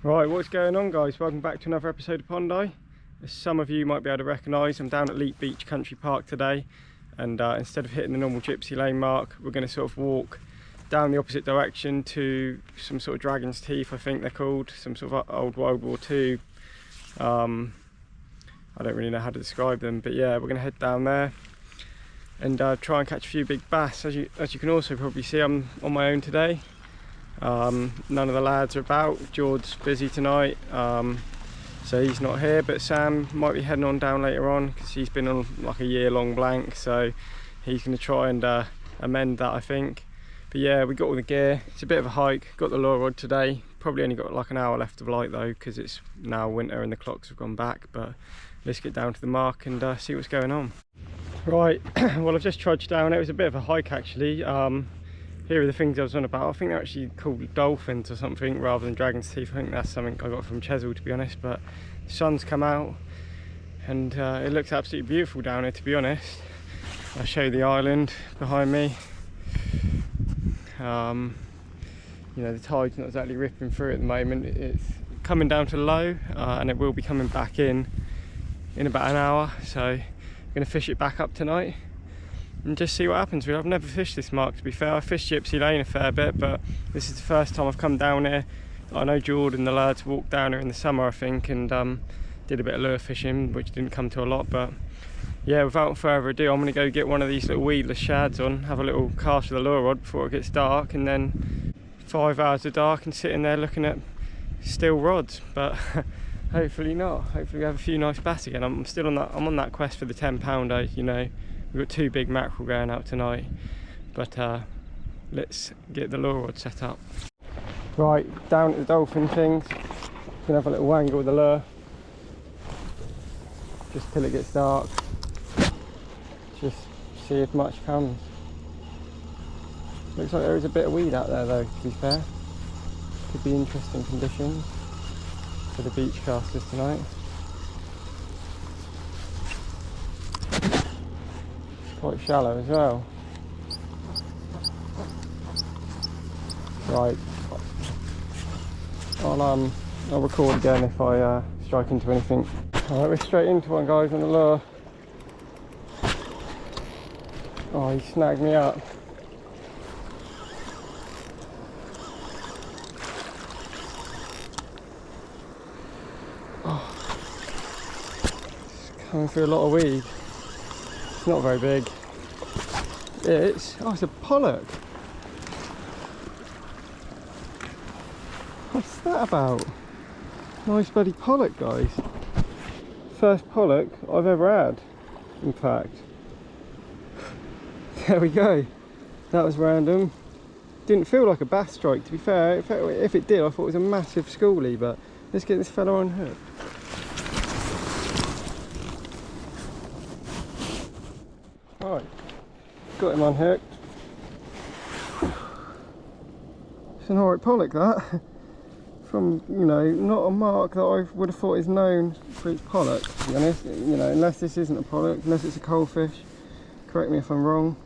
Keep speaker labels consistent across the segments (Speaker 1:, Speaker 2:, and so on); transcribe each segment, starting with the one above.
Speaker 1: Right, what's going on, guys? Welcome back to another episode of Pondi. As some of you might be able to recognise, I'm down at Lepe Beach Country Park today, and instead of hitting the normal gypsy lane mark, we're going to sort of walk down the opposite direction to some sort of dragon's teeth, I think they're called, some sort of old World War II. I don't really know how to describe them, but yeah, we're going to head down there and try and catch a few big bass. As you can also probably see, I'm on my own today. None of the lads are about. George's busy tonight, so he's not here, but Sam might be heading on down later on because he's been on like a year-long blank, so he's going to try and amend that, I think. But yeah, we got all the gear. It's a bit of a hike. Got the lure rod today. Probably only got like an hour left of light though, because it's now winter and the clocks have gone back. But let's get down to the mark and see what's going on. Right, well, I've just trudged down. It was a bit of a hike actually. Here are the things I was on about. I think they're actually called dolphins or something rather than dragon's teeth. I think that's something I got from Chesil, to be honest. But the sun's come out and it looks absolutely beautiful down here, to be honest. I'll show you the island behind me. You know, the tide's not exactly ripping through at the moment. It's coming down to low and it will be coming back in about an hour. So I'm going to fish it back up tonight and just see what happens. I've never fished this mark, to be fair. I fished Gypsy Lane a fair bit, but this is the first time I've come down here. I know Jordan, the lads, walked down here in the summer, I think, and did a bit of lure fishing, which didn't come to a lot. But yeah, without further ado, I'm going to go get one of these little weedless shads on, have a little cast with the lure rod before it gets dark, and then 5 hours of dark and sitting there looking at steel rods. But hopefully not. Hopefully we have a few nice bass again. I'm still on that. I'm on that quest for the 10-pounder. You know, we've got 2 big mackerel going out tonight, but let's get the lure rod set up. Right, down at the dolphin things. Gonna have a little wangle with the lure just till it gets dark. Just see if much comes. Looks like there is a bit of weed out there though, to be fair. Could be interesting conditions for the beach casters tonight. Quite shallow as well. Right, I'll record again if I strike into anything. Alright, we're straight into one, guys, on the lure. Oh, he snagged me up. Oh, it's coming through a lot of weed. It's not very big. It's a pollock. What's that about? Nice bloody pollock, guys. First pollock I've ever had, in fact. There we go. That was random. Didn't feel like a bass strike, to be fair. If it did, I thought it was a massive schoolie, but let's get this fella on hook. Right, got him unhooked. It's an alright pollock, that. From, you know, not a mark that I would have thought is known for its pollock, to be honest. You know, unless this isn't a pollock, unless it's a coalfish. Correct me if I'm wrong,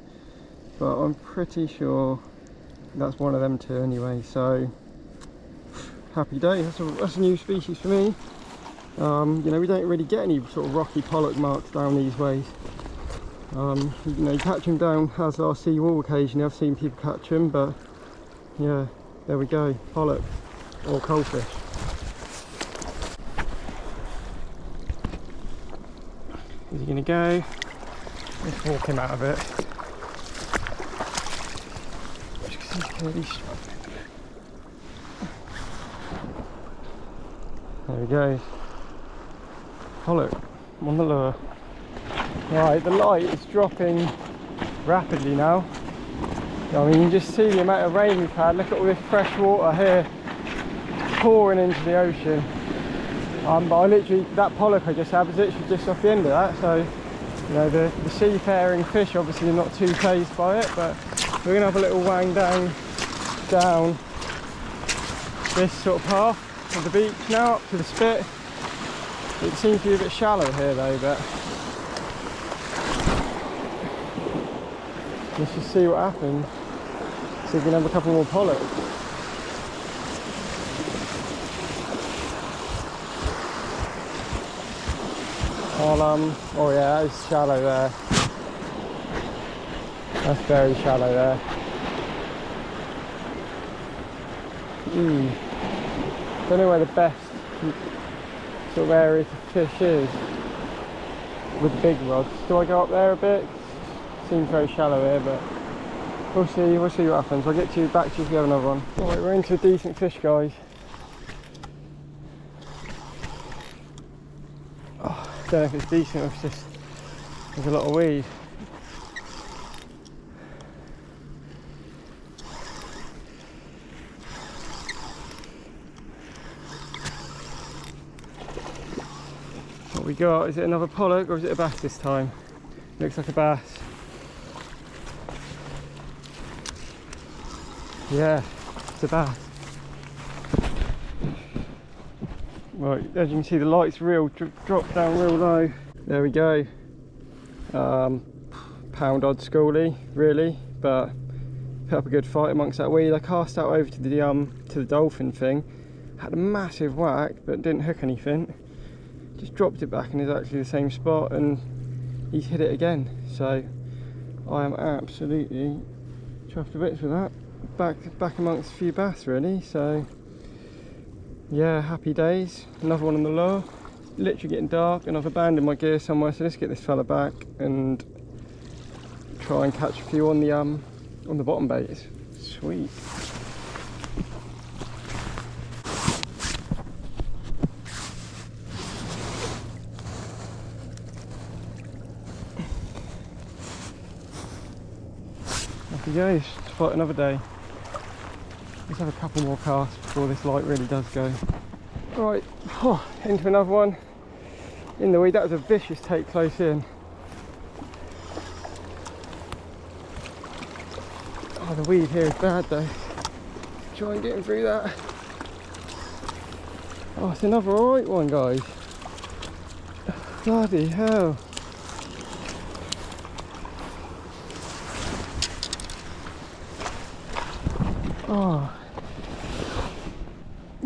Speaker 1: but I'm pretty sure that's one of them two anyway. So happy day. That's a new species for me. You know, we don't really get any sort of rocky pollock marks down these ways. You know, you catch them down as our sea wall occasionally. I've seen people catch them, but yeah, there we go, pollock or coalfish. Is he gonna go? Let's walk him out of it. Just because he's clearly struggling. There we go. Pollock on the lure. Right, the light is dropping rapidly now. I mean, you can just see the amount of rain we've had. Look at all this fresh water here pouring into the ocean. But I literally, that pollock I just had was literally just off the end of that. So, you know, the seafaring fish obviously are not too phased by it, but we're gonna have a little wang down this sort of path of the beach now up to the spit. It seems to be a bit shallow here though, but let's just see what happens. See if we can have a couple more pollocks. Oh yeah, that is shallow there. That's very shallow there. Don't know where the best sort of area to fish is with the big rods. Do I go up there a bit? Seems very shallow here, but we'll see what happens. I'll get back to you if you have another one. Alright, we're into a decent fish, guys. Oh, I don't know if it's decent or if it's just there's a lot of weed. What we got, is it another pollock or is it a bass this time? Looks like a bass. Yeah, it's a bass. Right, as you can see the light's dropped down real low. There we go. Pound odd schoolie, really, but put up a good fight amongst that weed. I cast out over to the dolphin thing, had a massive whack but didn't hook anything. Just dropped it back in exactly the same spot and he's hit it again. So I am absolutely chuffed to bits with that. Back amongst a few bass really. So yeah, happy days. Another one on the lure. Literally getting dark and I've abandoned my gear somewhere, so let's get this fella back and try and catch a few on the bottom baits. Sweet. Off he goes to fight another day. Let's have a couple more casts before this light really does go. Right, into another one in the weed. That was a vicious take close in. Oh, the weed here is bad though. Try and get him through that. Oh, it's another alright one, guys. Bloody hell. Oh,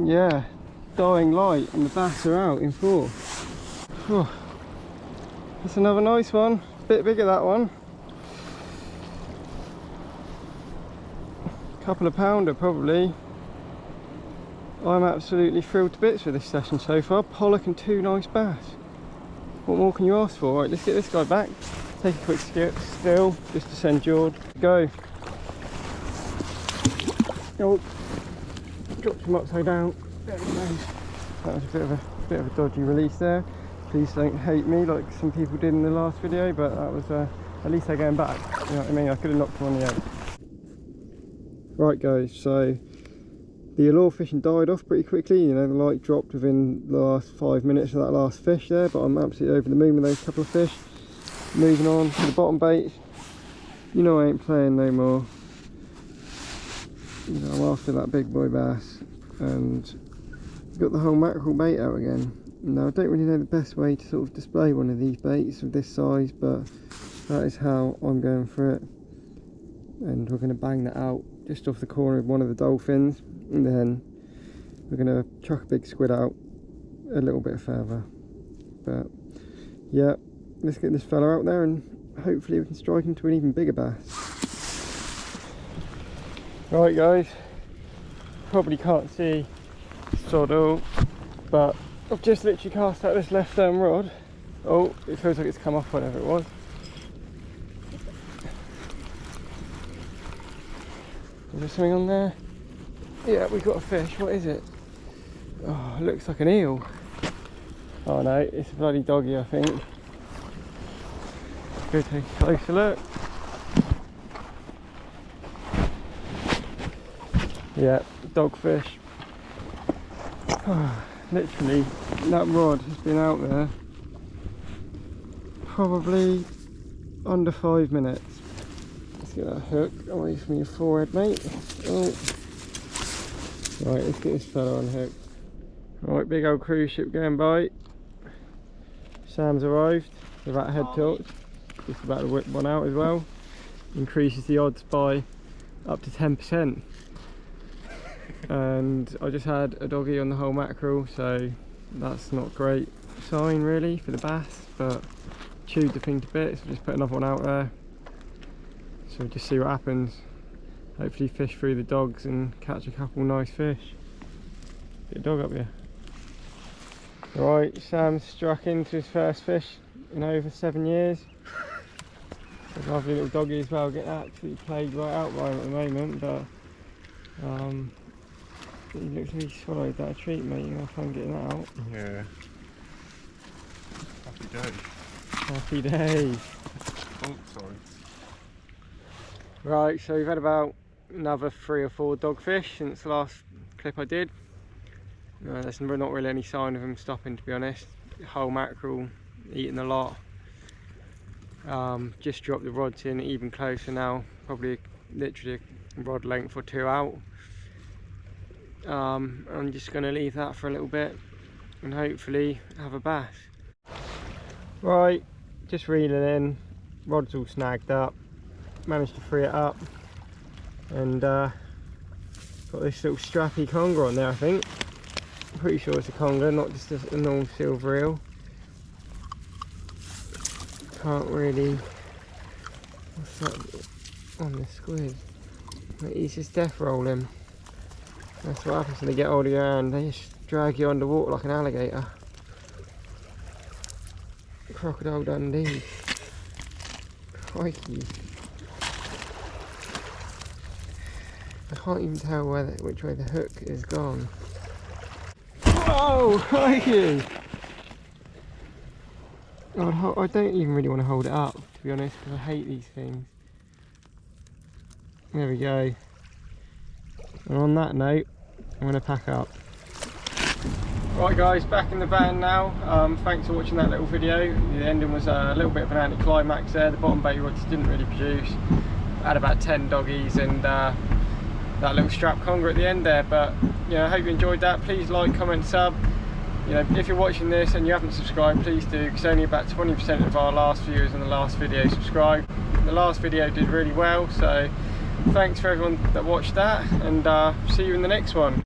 Speaker 1: yeah, dying light and the bass are out in 4. Oh, that's another nice one. Bit bigger that one. Couple of pounder probably. I'm absolutely thrilled to bits with this session so far. Pollock and 2 nice bass. What more can you ask for? Right, let's get this guy back. Take a quick skip still, just to send Jord. Go. Oh, dropped him upside down. There he goes. That was a bit of a dodgy release there. Please don't hate me like some people did in the last video, but that was at least they're going back. You know what I mean? I could have knocked him on the head. Right guys, so the allure fishing died off pretty quickly. You know, the light dropped within the last 5 minutes of that last fish there, but I'm absolutely over the moon with those couple of fish. Moving on to the bottom baits. You know I ain't playing no more. You know, I'm after that big boy bass and got the whole mackerel bait out again. Now I don't really know the best way to sort of display one of these baits of this size, but that is how I'm going for it. And we're going to bang that out just off the corner of one of the dolphins, and then we're going to chuck a big squid out a little bit further. But yeah, let's get this fella out there and hopefully we can strike into an even bigger bass. Right guys, probably can't see sod all, but I've just literally cast out this left rod. Oh, it feels like it's come off, whatever it was. Is there something on there? Yeah, we've got a fish. What is it? Oh, it looks like an eel. Oh no, it's a bloody doggy, I think. Go take a closer look. Yeah, dogfish. Literally, that rod has been out there probably under 5 minutes. Let's get that hook away from your forehead, mate. Oh. Right, let's get this fella on hook. Right, big old cruise ship going by. Sam's arrived with that head tilt. Just about to whip one out as well. Increases the odds by up to 10%. And I just had a doggy on the whole mackerel, so that's not great sign really for the bass, but chewed the thing to bits. So just put another one out there. So we'll just see what happens. Hopefully fish through the dogs and catch a couple nice fish. Get a dog up here. Right, Sam's struck into his first fish in over 7 years. It's a lovely little doggy as well, getting absolutely played right out by him at the moment, but he looks like he swallowed that treat, mate. You're going to try and get that out.
Speaker 2: Yeah. Happy days.
Speaker 1: Happy days.
Speaker 2: Oh, sorry.
Speaker 1: Right, so we've had about another 3 or 4 dogfish since the last clip I did. There's not really any sign of them stopping, to be honest. Whole mackerel, eating a lot. Just dropped the rods in even closer now, probably literally a rod length or 2 out. I'm just going to leave that for a little bit and hopefully have a bass. Right, just reeling in, rod's all snagged up, managed to free it up, and got this little strappy conger on there, I think. I'm pretty sure it's a conger, not just a normal silver reel. Can't really... What's that on the squid? He's just death rolling. That's what happens when they get hold of your hand. They just drag you underwater like an alligator. Crocodile Dundee. Crikey. I can't even tell which way the hook is gone. Whoa, crikey! I don't even really want to hold it up, to be honest, because I hate these things. There we go. And on that note, I'm going to pack up. Right guys, back in the van now. Thanks for watching that little video. The ending was a little bit of an anticlimax there. The bottom bait rods didn't really produce. I had about 10 doggies and that little strap conger at the end there. But you know, I hope you enjoyed that. Please like, comment, sub. You know, if you're watching this and you haven't subscribed, please do, because only about 20% of our last viewers in the last video subscribed. The last video did really well, so thanks for everyone that watched that, and see you in the next one.